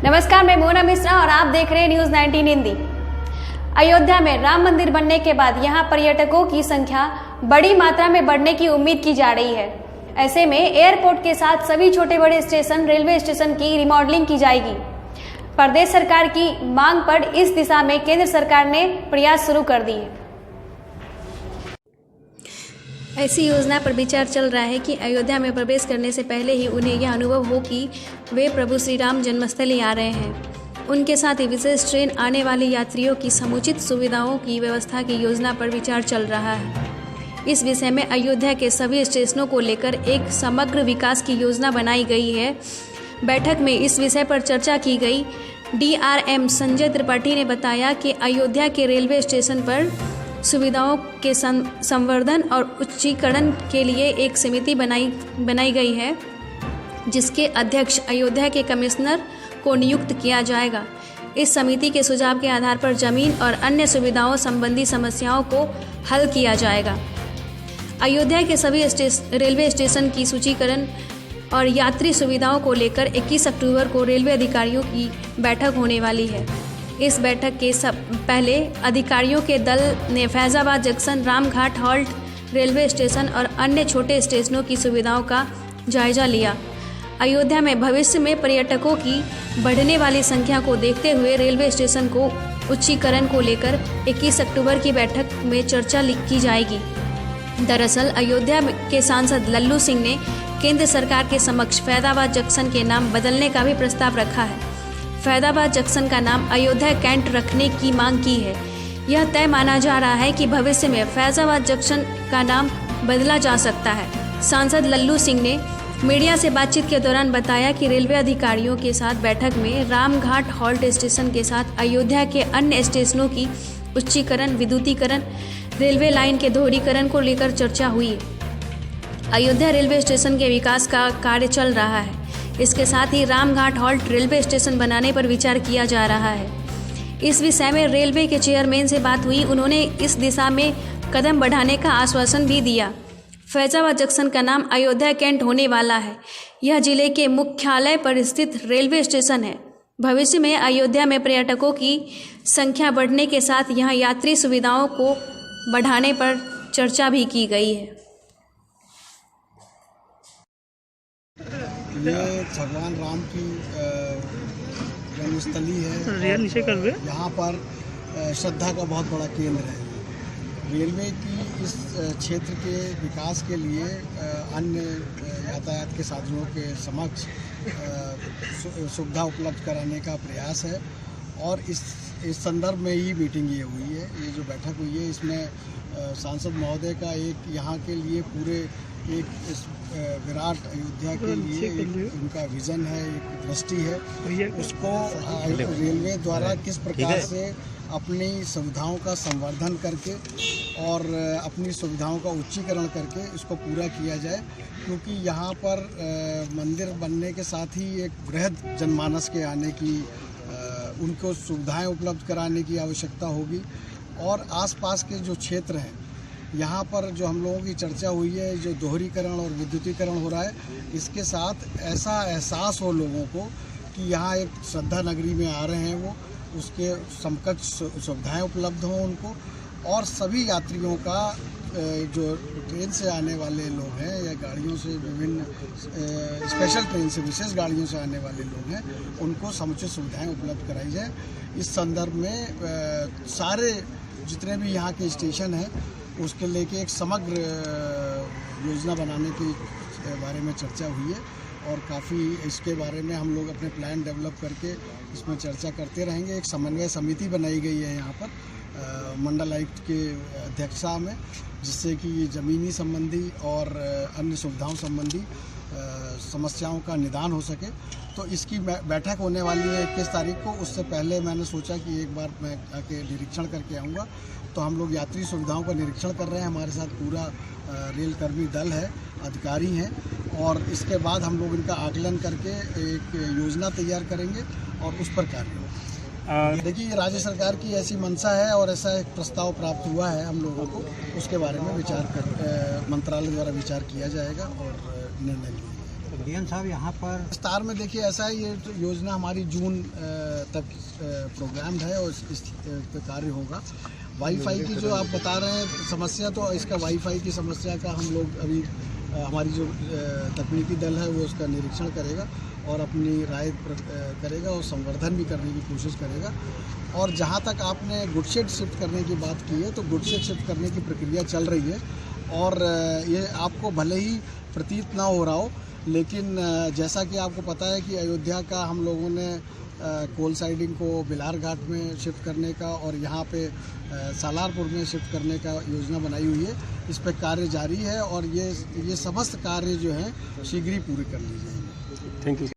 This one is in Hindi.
नमस्कार, मैं मोना मिश्रा और आप देख रहे हैं न्यूज़ 19 हिंदी। अयोध्या में राम मंदिर बनने के बाद यहां पर्यटकों की संख्या बड़ी मात्रा में बढ़ने की उम्मीद की जा रही है। ऐसे में एयरपोर्ट के साथ सभी छोटे बड़े स्टेशन, रेलवे स्टेशन की रिमॉडलिंग की जाएगी। प्रदेश सरकार की मांग पर इस दिशा में केंद्र सरकार ने प्रयास शुरू कर दिए। ऐसी योजना पर विचार चल रहा है कि अयोध्या में प्रवेश करने से पहले ही उन्हें यह अनुभव हो कि वे प्रभु श्री राम जन्मस्थली आ रहे हैं। उनके साथ ही विशेष ट्रेन आने वाले यात्रियों की समुचित सुविधाओं की व्यवस्था की योजना पर विचार चल रहा है। इस विषय में अयोध्या के सभी स्टेशनों को लेकर एक समग्र विकास की योजना बनाई गई है। बैठक में इस विषय पर चर्चा की गई। DRM संजय त्रिपाठी ने बताया कि अयोध्या के रेलवे स्टेशन पर सुविधाओं के संवर्धन और उच्चीकरण के लिए एक समिति बनाई गई है, जिसके अध्यक्ष अयोध्या के कमिश्नर को नियुक्त किया जाएगा। इस समिति के सुझाव के आधार पर जमीन और अन्य सुविधाओं संबंधी समस्याओं को हल किया जाएगा। अयोध्या के सभी रेलवे स्टेशन की सूचीकरण और यात्री सुविधाओं को लेकर 21 अक्टूबर को रेलवे अधिकारियों की बैठक होने वाली है। इस बैठक के पहले अधिकारियों के दल ने Faizabad junction, Ramghat halt, railway station और अन्य छोटे स्टेशनों की सुविधाओं का जायजा लिया। अयोध्या में भविष्य में पर्यटकों की बढ़ने वाली संख्या को देखते हुए रेलवे स्टेशन को उच्चीकरण को लेकर 21 अक्टूबर की बैठक में चर्चा की जाएगी। दरअसल अयोध्या के सांसद लल्लू सिंह ने केंद्र सरकार के समक्ष फैजाबाद जंक्शन के नाम बदलने का भी प्रस्ताव रखा है। फैजाबाद जंक्शन का नाम अयोध्या कैंट रखने की मांग की है। यह तय माना जा रहा है कि भविष्य में फैजाबाद जंक्शन का नाम बदला जा सकता है। सांसद लल्लू सिंह ने मीडिया से बातचीत के दौरान बताया कि रेलवे अधिकारियों के साथ बैठक में रामघाट हॉल्ट स्टेशन के साथ अयोध्या के अन्य स्टेशनों की उच्चीकरण, विद्युतीकरण, रेलवे लाइन के दोहरीकरण को लेकर चर्चा हुई। अयोध्या रेलवे स्टेशन के विकास का कार्य चल रहा है। इसके साथ ही रामघाट हॉल्ट रेलवे स्टेशन बनाने पर विचार किया जा रहा है। इस विषय में रेलवे के चेयरमैन से बात हुई। उन्होंने इस दिशा में कदम बढ़ाने का आश्वासन भी दिया। फैजाबाद जंक्शन का नाम अयोध्या कैंट होने वाला है। यह जिले के मुख्यालय पर स्थित रेलवे स्टेशन है। भविष्य में अयोध्या में पर्यटकों की संख्या बढ़ने के साथ यहाँ यात्री सुविधाओं को बढ़ाने पर चर्चा भी की गई है। ये भगवान राम की जन्मस्थली है। यहाँ पर श्रद्धा का बहुत बड़ा केंद्र है। रेलवे की इस क्षेत्र के विकास के लिए अन्य यातायात के साधनों के समक्ष सुविधा उपलब्ध कराने का प्रयास है और इस संदर्भ में ही मीटिंग ये हुई है। ये जो बैठक हुई है, इसमें सांसद महोदय का एक यहाँ के लिए पूरे एक इस विराट अयोध्या के लिए एक उनका विज़न है, एक दृष्टि है। उसको रेलवे द्वारा किस प्रकार से अपनी सुविधाओं का संवर्धन करके और अपनी सुविधाओं का उच्चीकरण करके इसको पूरा किया जाए, क्योंकि यहाँ पर मंदिर बनने के साथ ही एक बृहद जनमानस के आने की उनको सुविधाएं उपलब्ध कराने की आवश्यकता होगी। और आसपास के जो क्षेत्र हैं, यहाँ पर जो हम लोगों की चर्चा हुई है, जो दोहरीकरण और विद्युतीकरण हो रहा है, इसके साथ ऐसा एहसास हो लोगों को कि यहाँ एक श्रद्धा नगरी में आ रहे हैं, वो उसके समकक्ष सुविधाएं उपलब्ध हों उनको। और सभी यात्रियों का जो ट्रेन से आने वाले लोग हैं या गाड़ियों से, विभिन्न स्पेशल ट्रेन से, विशेष गाड़ियों से आने वाले लोग हैं, उनको समुचित सुविधाएं उपलब्ध कराई जाए। इस संदर्भ में सारे जितने भी यहाँ के स्टेशन हैं उसके लेके एक समग्र योजना बनाने के बारे में चर्चा हुई है और काफ़ी इसके बारे में हम लोग अपने प्लान डेवलप करके इसमें चर्चा करते रहेंगे। एक समन्वय समिति बनाई गई है यहाँ पर मंडल आयुक्त के अध्यक्षता में, जिससे कि ये ज़मीनी संबंधी और अन्य सुविधाओं संबंधी समस्याओं का निदान हो सके। तो इसकी बैठक होने वाली है 21 तारीख को। उससे पहले मैंने सोचा कि एक बार मैं आके निरीक्षण करके आऊँगा। तो हम लोग यात्री सुविधाओं का निरीक्षण कर रहे हैं। हमारे साथ पूरा रेल कर्मी दल है, अधिकारी हैं, और इसके बाद हम लोग इनका आकलन करके एक योजना तैयार करेंगे और उस पर कार्य होगा। देखिए, राज्य सरकार की ऐसी मंशा है और ऐसा एक प्रस्ताव प्राप्त हुआ है हम लोगों को, उसके बारे में विचार कर मंत्रालय द्वारा विचार किया जाएगा और निर्णय लिया जाएगा। डीएम साहब यहाँ पर विस्तार में देखिए ऐसा है, ये योजना हमारी जून तक प्रोग्राम्ड है और इस पे कार्य होगा। वाईफाई की जो आप बता रहे हैं समस्या, तो इसका वाईफाई की समस्या का हम लोग अभी हमारी जो तकनीकी दल है वो उसका निरीक्षण करेगा और अपनी राय करेगा और संवर्धन भी करने की कोशिश करेगा। और जहाँ तक आपने गुडशेड शिफ्ट करने की बात की है, तो गुडशेड शिफ्ट करने की प्रक्रिया चल रही है और ये आपको भले ही प्रतीत ना हो रहा हो, लेकिन जैसा कि आपको पता है कि अयोध्या का हम लोगों ने कोल साइडिंग को बिलार घाट में शिफ्ट करने का और यहाँ पे सालारपुर में शिफ्ट करने का योजना बनाई हुई है। इस पर कार्य जारी है और ये समस्त कार्य जो हैं शीघ्र ही पूरे कर ली जाएंगे। Thank you.